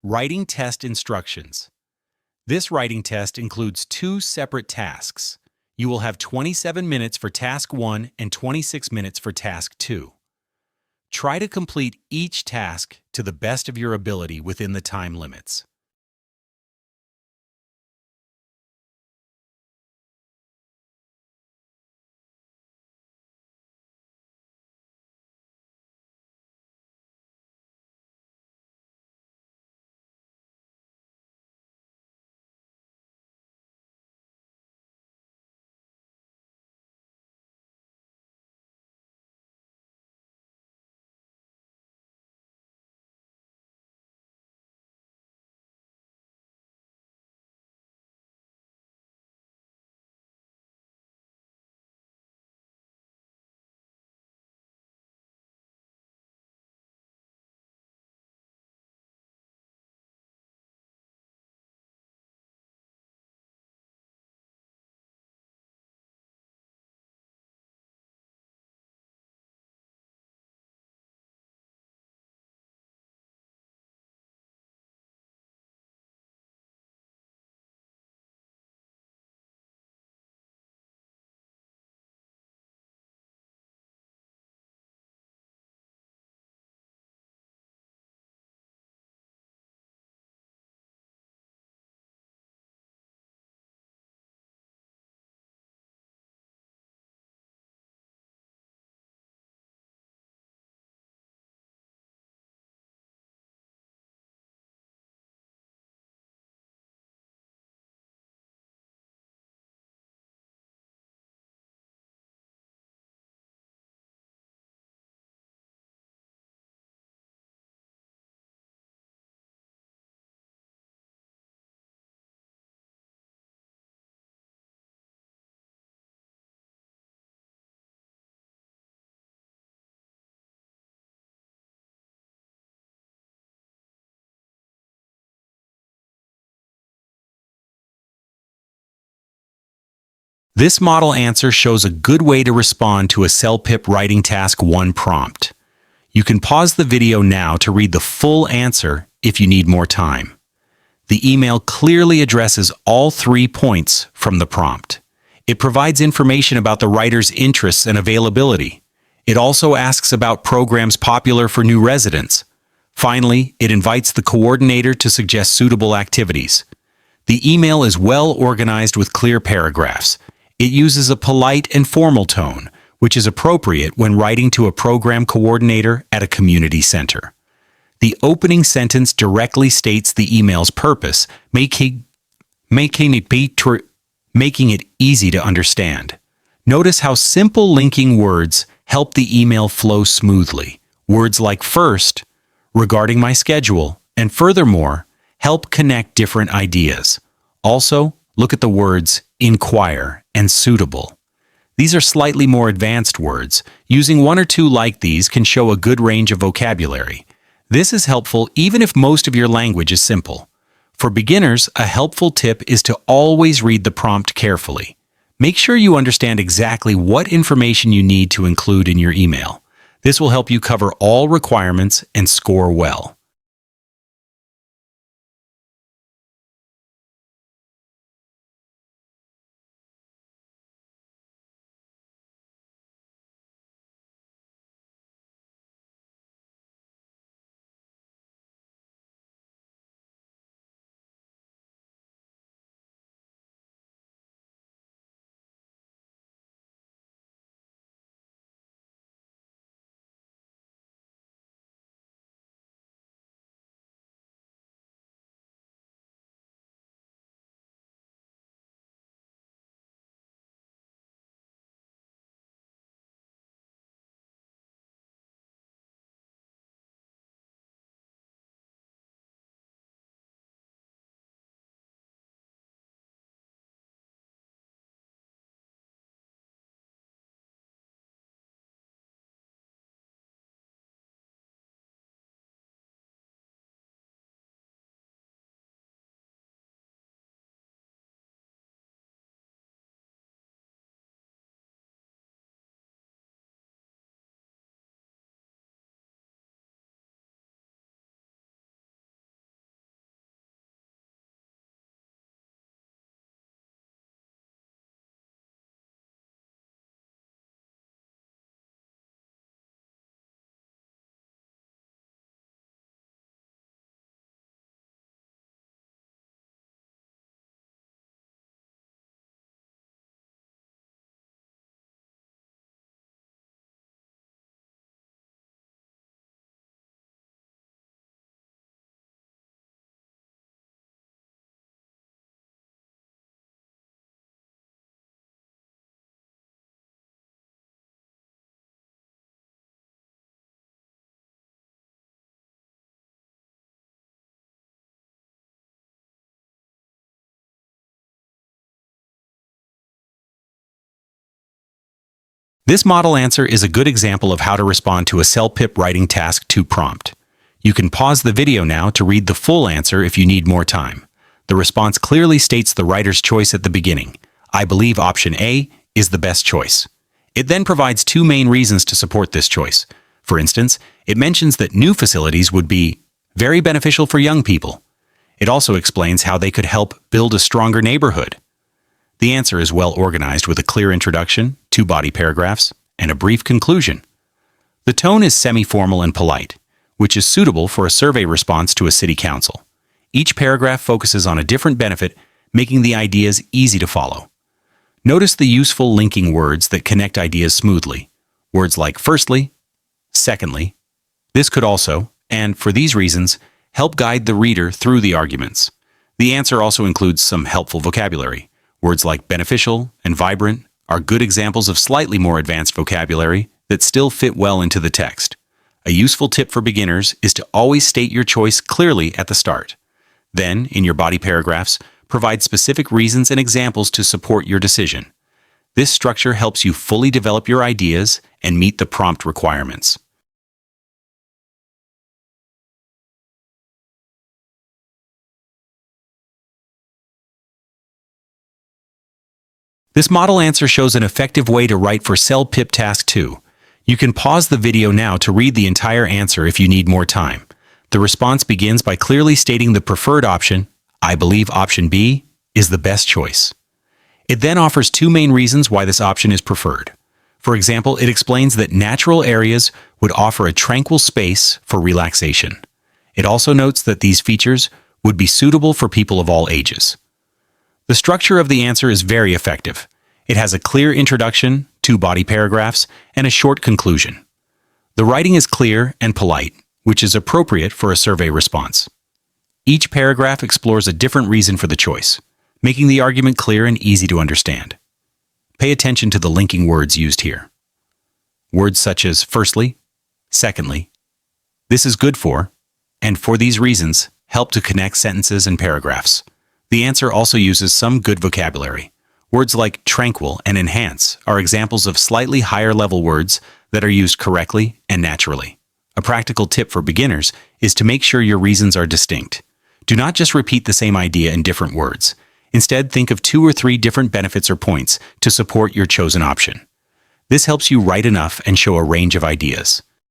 Writing test instructions. This writing test includes two separate tasks. You will have 27 minutes for task 1 and 26 minutes for task 2. Try to complete each task to the best of your ability within the time limits. This model answer shows a good way to respond to a CELPIP Writing Task 1 prompt. You can pause the video now to read the full answer if you need more time. The email clearly addresses all 3 points from the prompt. It provides information about the writer's interests and availability. It also asks about programs popular for new residents. Finally, it invites the coordinator to suggest suitable activities. The email is well organized with clear paragraphs. It uses a polite and formal tone, which is appropriate when writing to a program coordinator at a community center. The opening sentence directly states the email's purpose, making it easy to understand. Notice how simple linking words help the email flow smoothly. Words like first, regarding my schedule, and furthermore, help connect different ideas. Also, look at the words inquire and suitable. These are slightly more advanced words. Using 1 or 2 like these can show a good range of vocabulary. This is helpful even if most of your language is simple. For beginners, a helpful tip is to always read the prompt carefully. Make sure you understand exactly what information you need to include in your email. This will help you cover all requirements and score well. This model answer is a good example of how to respond to a CELPIP writing task 2 prompt. You can pause the video now to read the full answer if you need more time. The response clearly states the writer's choice at the beginning. I believe option A is the best choice. It then provides 2 main reasons to support this choice. For instance, it mentions that new facilities would be very beneficial for young people. It also explains how they could help build a stronger neighborhood. The answer is well organized with a clear introduction, 2 body paragraphs, and a brief conclusion. The tone is semi-formal and polite, which is suitable for a survey response to a city council. Each paragraph focuses on a different benefit, making the ideas easy to follow. Notice the useful linking words that connect ideas smoothly. Words like firstly, secondly. This could also, and for these reasons, help guide the reader through the arguments. The answer also includes some helpful vocabulary. Words like beneficial and vibrant are good examples of slightly more advanced vocabulary that still fit well into the text. A useful tip for beginners is to always state your choice clearly at the start. Then, in your body paragraphs, provide specific reasons and examples to support your decision. This structure helps you fully develop your ideas and meet the prompt requirements. This model answer shows an effective way to write for CELPIP Task 2. You can pause the video now to read the entire answer if you need more time. The response begins by clearly stating the preferred option. I believe option B is the best choice. It then offers 2 main reasons why this option is preferred. For example, it explains that natural areas would offer a tranquil space for relaxation. It also notes that these features would be suitable for people of all ages. The structure of the answer is very effective. It has a clear introduction, 2 body paragraphs, and a short conclusion. The writing is clear and polite, which is appropriate for a survey response. Each paragraph explores a different reason for the choice, making the argument clear and easy to understand. Pay attention to the linking words used here. Words such as firstly, secondly, this is good for, and for these reasons help to connect sentences and paragraphs. The answer also uses some good vocabulary. Words like tranquil and enhance are examples of slightly higher level words that are used correctly and naturally. A practical tip for beginners is to make sure your reasons are distinct. Do not just repeat the same idea in different words. Instead, think of 2 or 3 different benefits or points to support your chosen option. This helps you write enough and show a range of ideas.